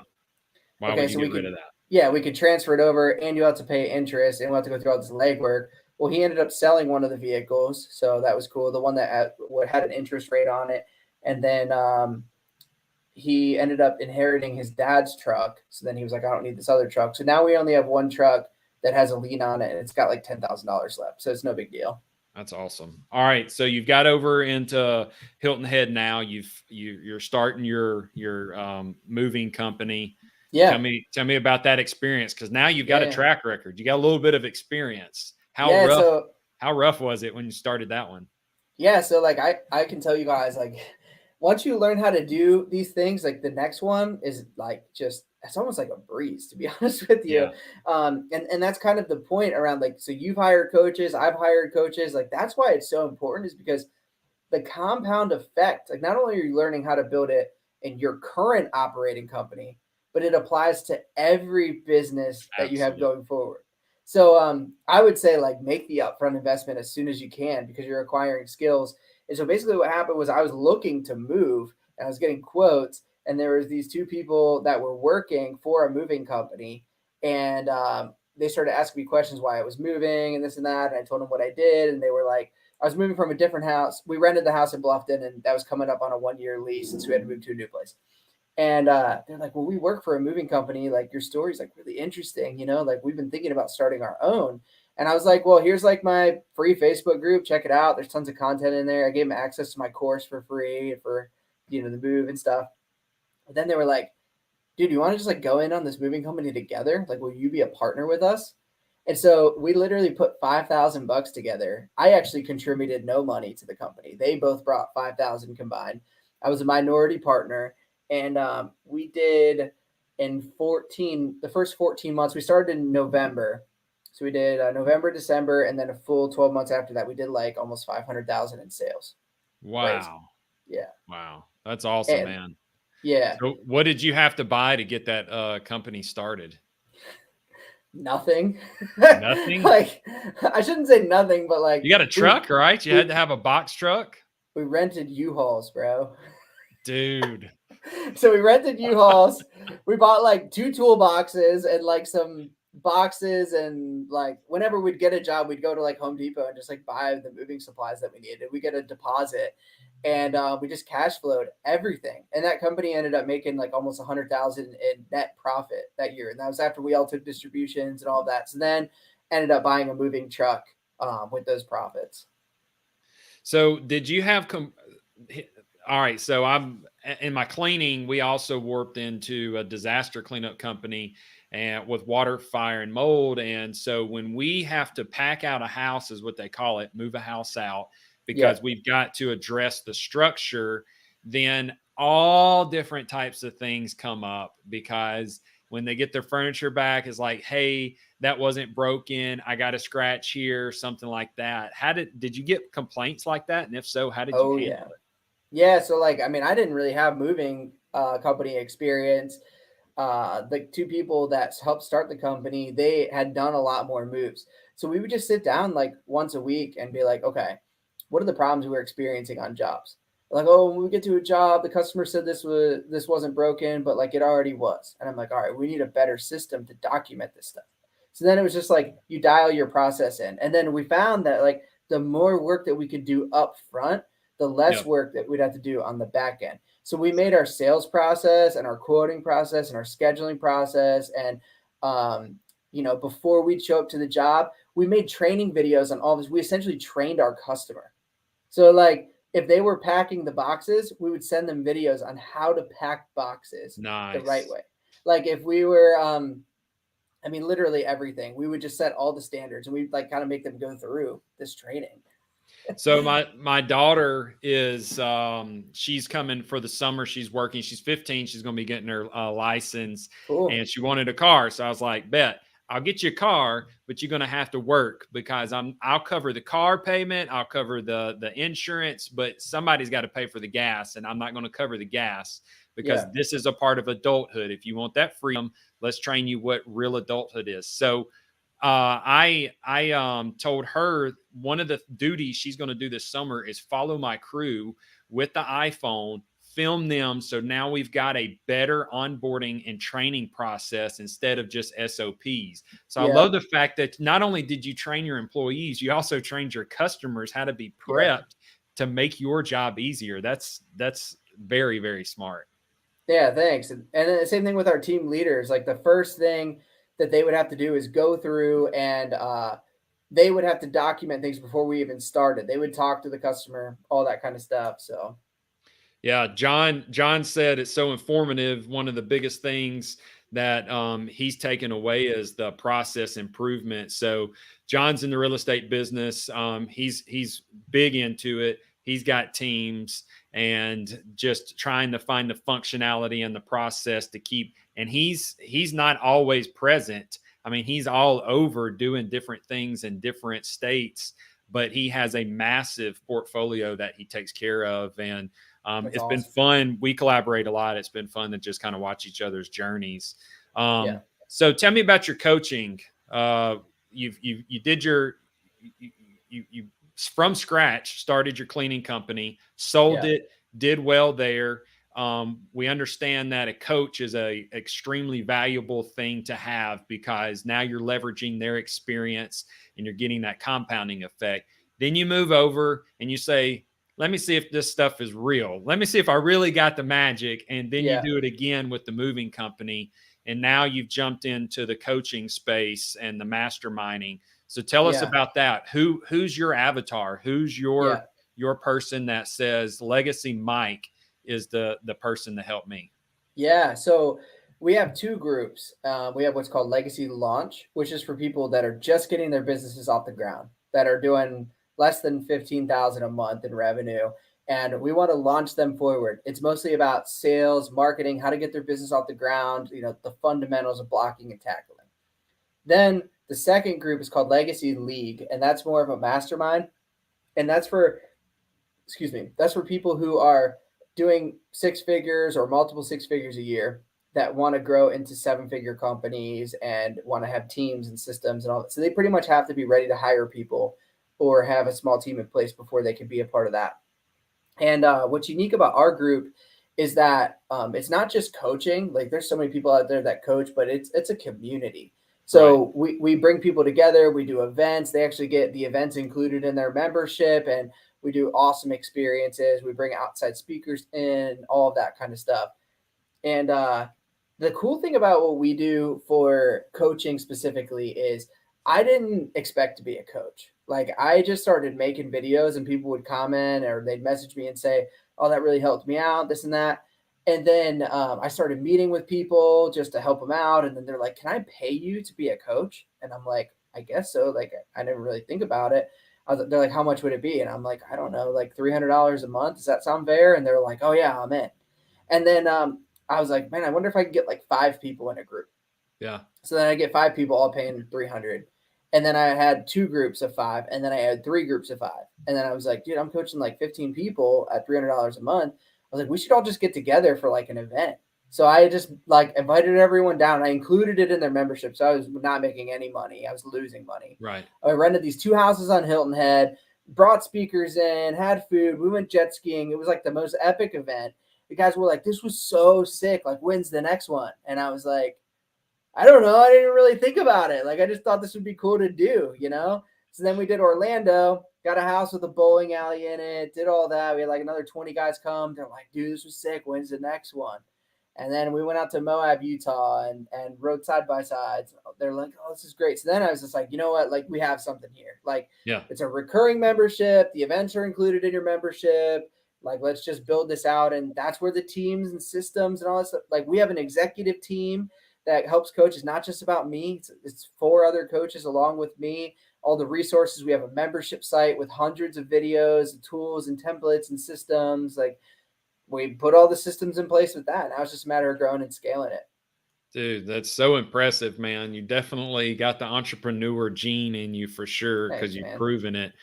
Why okay, would you so get rid of that? we could transfer it over, and you have to pay interest, and we'll have to go through all this legwork. Well, he ended up selling one of the vehicles, so that was cool. The one that had an interest rate on it, and then he ended up inheriting his dad's truck. So then he was like, I don't need this other truck. So now we only have one truck that has a lien on it, and it's got like $10,000 left. So it's no big deal. That's awesome. All right, so you've got over into Hilton Head now. You're starting your moving company. Yeah. Tell me about that experience, because now you've got a Yeah. track record. You got a little bit of experience. Yeah. So How rough was it when you started that one? yeah, so like I can tell you guys, like once you learn how to do these things, like the next one is like just it's almost like a breeze, to be honest with you. Yeah, And that's kind of the point around, like, so you've hired coaches, I've hired coaches. Like that's why it's so important, is because the compound effect, like not only are you learning how to build it in your current operating company, but it applies to every business that you have absolutely. going forward. So I would say like make the upfront investment as soon as you can, because you're acquiring skills. And so basically what happened was I was looking to move, and I was getting quotes, and there was these two people that were working for a moving company, and they started asking me questions why I was moving and this and that. And I told them what I did, and they were like, I was moving from a different house. We rented the house in Bluffton, and that was coming up on a 1-year lease, and so we had to move to a new place. And they're like, well, we work for a moving company. Like your story's like really interesting, like we've been thinking about starting our own. And I was like, well, here's like my free Facebook group. Check it out. There's tons of content in there. I gave them access to my course for free for, the move and stuff. But then they were like, dude, you want to just like go in on this moving company together? Like, will you be a partner with us? And so we literally put $5,000 together. I actually contributed no money to the company. They both brought 5,000 combined. I was a minority partner, and we did the first 14 months. We started in November, so we did November, December, and then a full 12 months after that. We did like almost 500,000 in sales. Crazy. Wow. Yeah. Wow. That's awesome, And man. yeah, So what did you have to buy to get that company started? nothing. Nothing? Like, I shouldn't say nothing, but like You got a truck, right? You had to have a box truck? we rented U-Hauls, bro. Dude. So we rented U-Hauls. We bought like 2 toolboxes and like some boxes, and like whenever we'd get a job, we'd go to like Home Depot and just like buy the moving supplies that we needed. We get a deposit, and we just cash flowed everything. And that company ended up making like almost 100,000 in net profit that year. And that was after we all took distributions and all of that. So then ended up buying a moving truck with those profits. So did you have all right, so I'm in my cleaning, we also worked into a disaster cleanup company and with water, fire, and mold. And so when we have to pack out a house, is what they call it, move a house out, because Yeah. we've got to address the structure, then all different types of things come up because when they get their furniture back, it's like, hey, that wasn't broken. I got a scratch here, something like that. How did you get complaints like that? And if so, how did you Oh, handle yeah. it? Yeah. So, like, I mean, I didn't really have moving company experience. The 2 people that helped start the company, they had done a lot more moves. So we would just sit down like once a week and be like, okay, what are the problems we're experiencing on jobs? Like, oh, when we get to a job, the customer said this wasn't broken, but like it already was. And I'm like, all right, we need a better system to document this stuff. So then it was just like you dial your process in. And then we found that like the more work that we could do up front, the less Yep. work that we'd have to do on the back end. So we made our sales process and our quoting process and our scheduling process. And, before we'd show up to the job, we made training videos on all this. We essentially trained our customer. So, like, if they were packing the boxes, we would send them videos on how to pack boxes the right Nice. way. Like, if we were, I mean, literally everything, we would just set all the standards and we'd like kind of make them go through this training. So my daughter is she's coming for the summer. She's working. She's 15. She's going to be getting her license, Cool. and she wanted a car. So I was like, "Bet I'll get you a car, but you're going to have to work because I'll cover the car payment. I'll cover the insurance, but somebody's got to pay for the gas, and I'm not going to cover the gas because Yeah. this is a part of adulthood. If you want that freedom, let's train you what real adulthood is." So I told her one of the duties she's going to do this summer is follow my crew with the iPhone, film them. So now we've got a better onboarding and training process instead of just SOPs. So I Yeah. love the fact that not only did you train your employees, you also trained your customers how to be Yeah. prepped to make your job easier. That's very, very smart. Yeah, thanks. And then the same thing with our team leaders. Like the first thing that they would have to do is go through and they would have to document things before we even started. They would talk to the customer, all that kind of stuff. So Yeah, John said it's so informative. One of the biggest things that he's taken away is the process improvement. So John's in the real estate business. He's big into it. He's got teams and just trying to find the functionality and the process to keep. And he's not always present. I mean, he's all over doing different things in different states, but he has a massive portfolio that he takes care of. And that's it's been awesome. fun. We collaborate a lot. It's been fun to just kind of watch each other's journeys. Yeah. So tell me about your coaching. You did you from scratch started your cleaning company, sold Yeah. it, did well there. We understand that a coach is a extremely valuable thing to have because now you're leveraging their experience and you're getting that compounding effect. Then you move over and you say, let me see if this stuff is real. Let me see if I really got the magic. And then you Yeah. do it again with the moving company. And now you've jumped into the coaching space and the masterminding. So tell us Yeah. about that. Who's your avatar? Who's Yeah. your person that says Legacy Mike is the person to help me? Yeah. So we have two groups. We have what's called Legacy Launch, which is for people that are just getting their businesses off the ground, that are doing less than 15,000 a month in revenue, and we want to launch them forward. It's mostly about sales, marketing, how to get their business off the ground. The fundamentals of blocking and tackling. Then the second group is called Legacy League, and that's more of a mastermind, and that's for people who are doing six figures or multiple six figures a year that want to grow into seven-figure companies and want to have teams and systems and all that. So they pretty much have to be ready to hire people or have a small team in place before they can be a part of that. And what's unique about our group is that it's not just coaching. Like, there's so many people out there that coach, but it's a community. Right. So we bring people together. We do events. They actually get the events included in their membership, and we do awesome experiences. We bring outside speakers in, all of that kind of stuff. And the cool thing about what we do for coaching specifically is I didn't expect to be a coach. Like, I just started making videos and people would comment or they'd message me and say, "Oh, that really helped me out, this and that." And then I started meeting with people just to help them out. And then they're like, "Can I pay you to be a coach?" And I'm like, "I guess so." Like, I never really think about it. They're like, "How much would it be?" And I'm like, "I don't know, like $300 a month. Does that sound fair?" And they're like, "Oh, yeah, I'm in." And then I was like, "Man, I wonder if I could get like 5 people in a group." Yeah. So then I get 5 people all paying 300. And then I had 2 groups of 5, and then I had 3 groups of 5. And then I was like, "Dude, I'm coaching like 15 people at $300 a month." I was like, "We should all just get together for like an event." So I just like invited everyone down. I included it in their membership. So I was not making any money. I was losing money. Right. I rented these 2 houses on Hilton Head, brought speakers in, had food. We went jet skiing. It was like the most epic event. The guys were like, "This was so sick. Like, when's the next one?" And I was like, "I don't know. I didn't really think about it. Like, I just thought this would be cool to do. So then we did Orlando, got a house with a bowling alley in it, did all that. We had like another 20 guys come. They're like, "Dude, this was sick. When's the next one?" And then we went out to Moab, Utah, and rode side by sides. They're like, "Oh, this is great." So then I was just like, you know what? Like, we have something here. Like, Yeah. it's a recurring membership. The events are included in your membership. Like, let's just build this out. And that's where the teams and systems and all that stuff. Like, we have an executive team that helps coach. It's not just about me. It's 4 other coaches along with me. All the resources. We have a membership site with hundreds of videos and tools and templates and systems. Like, we put all the systems in place with that. Now it's just a matter of growing and scaling it. Dude, that's so impressive, man. You definitely got the entrepreneur gene in you for sure because Thanks, you've man. proven it.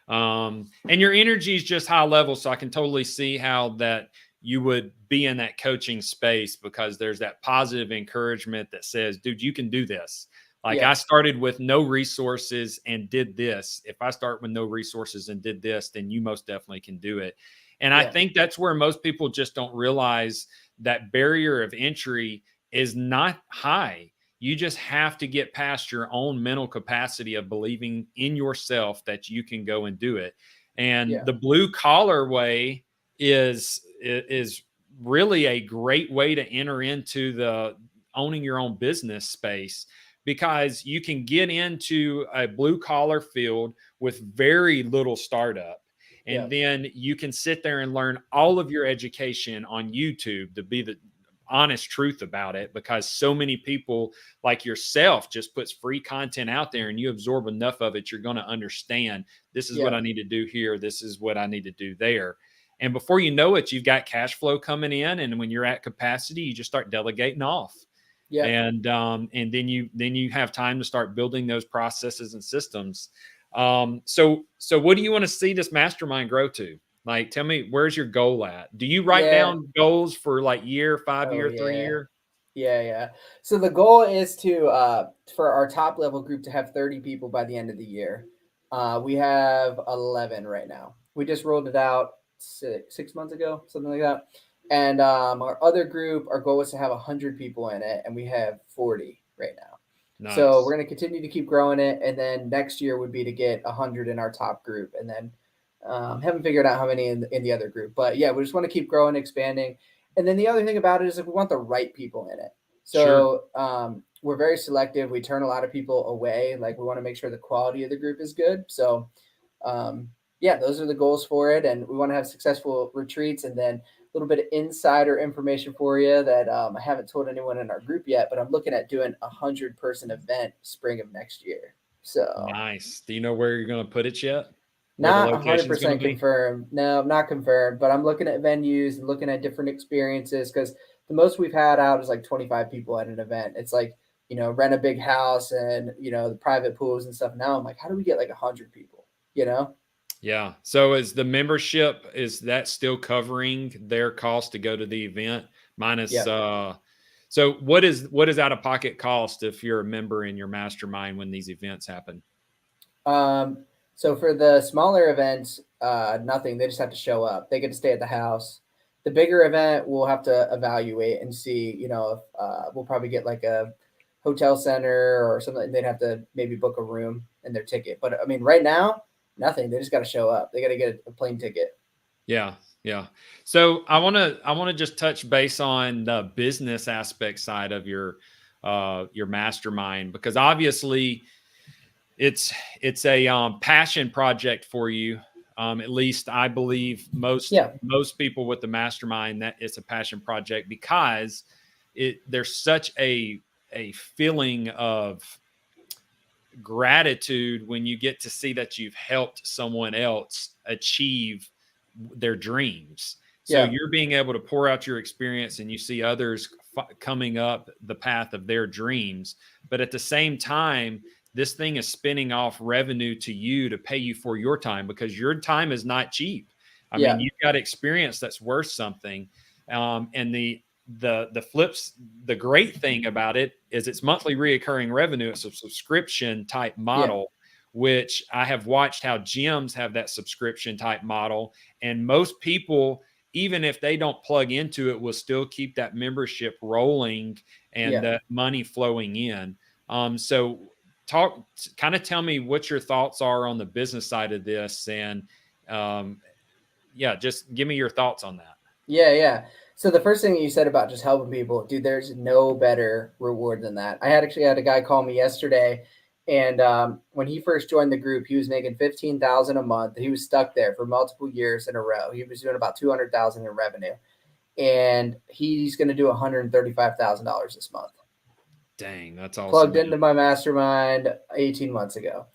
And your energy is just high level. So I can totally see how that you would be in that coaching space because there's that positive encouragement that says, dude, you can do this. Like, I Yeah. started with no resources and did this. If I start with no resources and did this, then you most definitely can do it. And I Yeah. think that's where most people just don't realize that barrier of entry is not high. You just have to get past your own mental capacity of believing in yourself that you can go and do it. And Yeah. the blue collar way is really a great way to enter into the owning your own business space because you can get into a blue collar field with very little startup. Yeah. And then you can sit there and learn all of your education on YouTube to be the honest truth about it because so many people like yourself just puts free content out there and you absorb enough of it, you're going to understand this is what Yeah. I need to do here. This is what I need to do there. And before you know it, you've got cash flow coming in. And when you're at capacity, you just start delegating off. Yeah. And then you have time to start building those processes and systems. So what do you want to see this mastermind grow to? Like, tell me, where's your goal at? Do you write Yeah. down goals for like year, 5 Oh, year, 3 yeah. year? Yeah. Yeah. So the goal is to for our top level group to have 30 people by the end of the year. We have 11 right now. We just rolled it out 6 months ago, something like that. And our other group, our goal is to have 100 people in it, and we have 40 right now. So Nice. we're going to continue to keep growing it, and then next year would be to get 100 in our top group, and then haven't figured out how many in the other group. But yeah, we just want to keep growing, expanding. And then the other thing about it is that we want the right people in it. Sure. So we're very selective. We turn a lot of people away. Like we want to make sure the quality of the group is good. So yeah, those are the goals for it. And we want to have successful retreats. And then a little bit of insider information for you that I haven't told anyone in our group yet, but I'm looking at doing 100-person event spring of next year. So nice. Do you know where you're going to put it yet? Where the not location's going to 100% be? confirmed. No, not confirmed, but I'm looking at venues and looking at different experiences because the most we've had out is like 25 people at an event. It's like, rent a big house and, the private pools and stuff. Now I'm like, how do we get like 100 people, Yeah. So is the membership, is that still covering their cost to go to the event minus Yep. So what is out of pocket cost if you're a member in your mastermind when these events happen? So for the smaller events, nothing. They just have to show up. They get to stay at the house. The bigger event, we'll have to evaluate and see, if we'll probably get like a hotel center or something. They'd have to maybe book a room and their ticket. But I mean, right now, nothing. They just got to show up. They got to get a plane ticket. Yeah. Yeah. So I want to just touch base on the business aspect side of your mastermind, because obviously it's a passion project for you. At least I believe most people with the mastermind, that it's a passion project because there's such a feeling of gratitude when you get to see that you've helped someone else achieve their dreams. So you're being able to pour out your experience and you see others coming up the path of their dreams. But at the same time, this thing is spinning off revenue to you to pay you for your time, because your time is not cheap. I mean, you've got experience that's worth something. And the great thing about it is it's monthly reoccurring revenue. It's a subscription type model, which I have watched how gyms have that subscription type model. And most people, even if they don't plug into it, will still keep that membership rolling and the money flowing in. So tell me what your thoughts are on the business side of this. And just give me your thoughts on that. Yeah. So the first thing you said about just helping people, dude, there's no better reward than that. I actually had a guy call me yesterday, and when he first joined the group, he was making $15,000 a month. He was stuck there for multiple years in a row. He was doing about $200,000 in revenue, and he's going to do $135,000 this month. Dang, that's awesome. Plugged into my mastermind 18 months ago,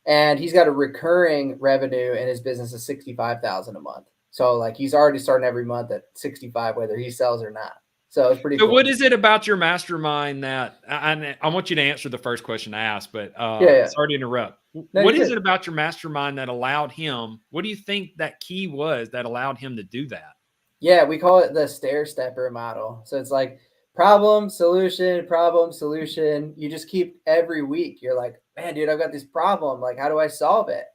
and he's got a recurring revenue in his business of $65,000 a month. So like he's already starting every month at 65, whether he sells or not. So it's pretty cool. What is it about your mastermind that I want you to answer the first question I asked, but sorry to interrupt. What is it about your mastermind that allowed him? What do you think that key was that allowed him to do that? Yeah, we call it the stair stepper model. So it's like problem, solution, problem, solution. You just keep every week. You're like, man, dude, I've got this problem. Like, how do I solve it?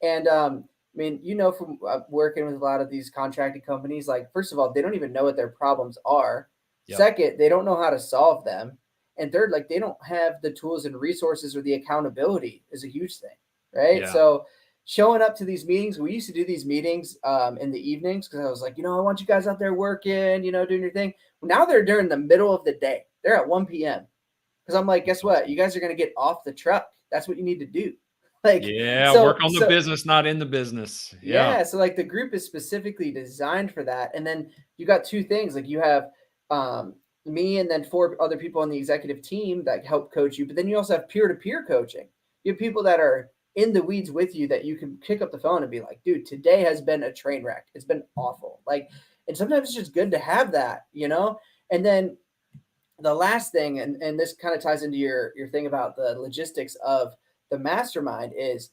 And I mean, from working with a lot of these contracting companies, like, first of all, they don't even know what their problems are. Yep. Second, they don't know how to solve them. And third, like, they don't have the tools and resources, or the accountability is a huge thing, right? Yeah. So showing up to these meetings, we used to do these meetings in the evenings because I was like, I want you guys out there working, doing your thing. Now they're during the middle of the day. They're at 1 p.m. because I'm like, guess what? You guys are going to get off the truck. That's what you need to do. Like, work on the business, not in the business. Yeah. So like the group is specifically designed for that. And then you got two things. Like you have me and then 4 other people on the executive team that help coach you. But then you also have peer-to-peer coaching. You have people that are in the weeds with you that you can pick up the phone and be like, dude, today has been a train wreck. It's been awful. Like, and sometimes it's just good to have that, And then the last thing, and this kind of ties into your thing about the logistics of the mastermind, is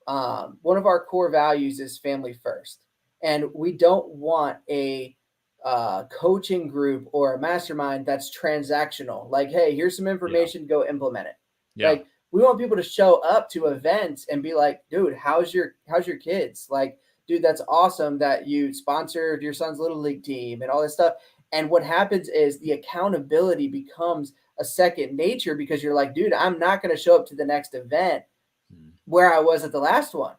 one of our core values is family first. And we don't want a coaching group or a mastermind that's transactional. Like, hey, here's some information, go implement it. Yeah. Like, we want people to show up to events and be like, dude, how's your kids? Like, dude, that's awesome that you sponsored your son's little league team and all this stuff. And what happens is the accountability becomes a second nature, because you're like, dude, I'm not going to show up to the next event where I was at the last one.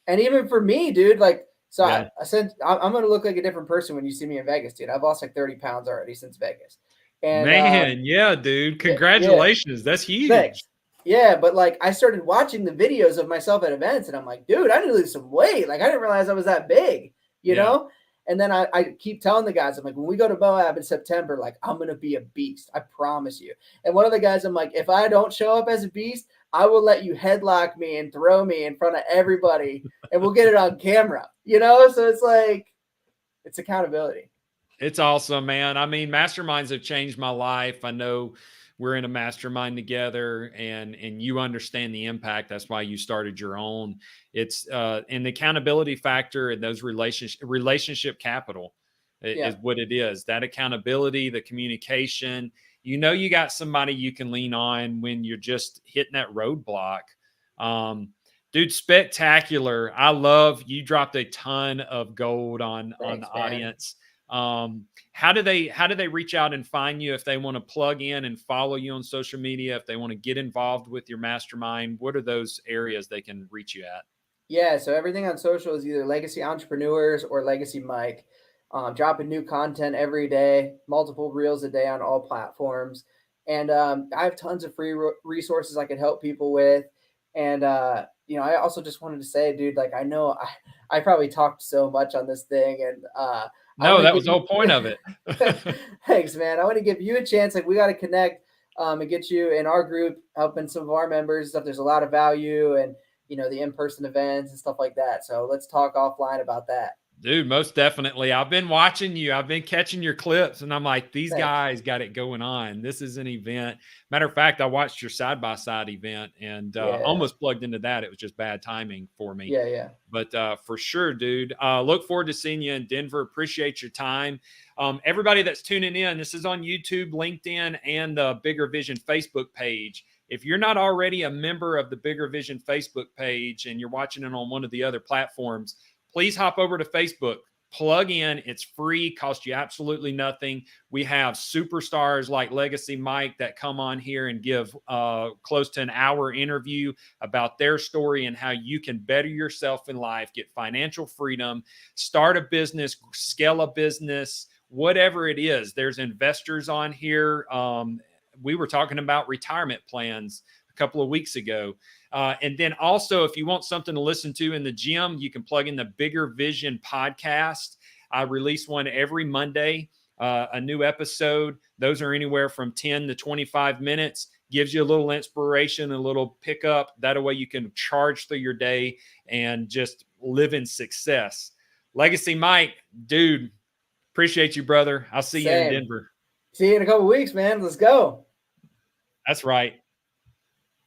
And even for me, dude, like, so I'm going to look like a different person when you see me in Vegas, dude. I've lost like 30 pounds already since Vegas. And Man, yeah, dude. yeah, yeah, Congratulations. That's huge. thanks. Yeah, but like I started watching the videos of myself at events and I'm like, dude, I need to lose some weight. Like I didn't realize I was that big, you Yeah. know? And then I keep telling the guys, I'm like, when we go to Moab in September, like I'm gonna be a beast. I promise you. And one of the guys, I'm like, if I don't show up as a beast, I will let you headlock me and throw me in front of everybody and we'll get it on camera, you know? So it's like it's accountability. It's awesome, man. I mean, masterminds have changed my life. I know we're in a mastermind together and you understand the impact. That's why you started your own. It's and the accountability factor and those relationship capital Yeah. is what it is. That accountability, the communication. You know you got somebody you can lean on when you're just hitting that roadblock. Dude, spectacular. I love you dropped a ton of gold on Thanks, the man. audience. How do they reach out and find you if they want to plug in and follow you on social media, if they want to get involved with your mastermind? What are those areas they can reach you at? Yeah, so everything on social is either Legacy Entrepreneurs or Legacy Mike. Dropping new content every day, multiple reels a day on all platforms. And I have tons of free resources I could help people with. And, I also just wanted to say, dude, like, I know I probably talked so much on this thing. And I No, want to that give was the you, whole point of it. thanks, man. I want to give you a chance. Like, we got to connect and get you in our group, helping some of our members and stuff. There's a lot of value and, the in-person events and stuff like that. So let's talk offline about that. Dude, most definitely. I've been watching you. I've been catching your clips, and I'm like, these Thanks. guys got it going on. This is an event. Matter of fact, I watched your side by side event and Yeah. almost plugged into that. It was just bad timing for me. Yeah. Yeah. But for sure, dude, look forward to seeing you in Denver. Appreciate your time. Everybody that's tuning in, this is on YouTube, LinkedIn, and the Bigger Vision Facebook page. If you're not already a member of the Bigger Vision Facebook page and you're watching it on one of the other platforms, please hop over to Facebook. Plug in. It's free, cost you absolutely nothing. We have superstars like Legacy Mike that come on here and give close to an hour interview about their story and how you can better yourself in life, get financial freedom, start a business, scale a business, whatever it is. There's investors on here. We were talking about retirement plans a couple of weeks ago. And then also, if you want something to listen to in the gym, you can plug in the Bigger Vision podcast. I release one every Monday, a new episode. Those are anywhere from 10 to 25 minutes. Gives you a little inspiration, a little pickup. That way you can charge through your day and just live in success. Legacy Mike, dude, appreciate you, brother. I'll see you in Same. Denver. See you in a couple weeks, man. Let's go. That's right.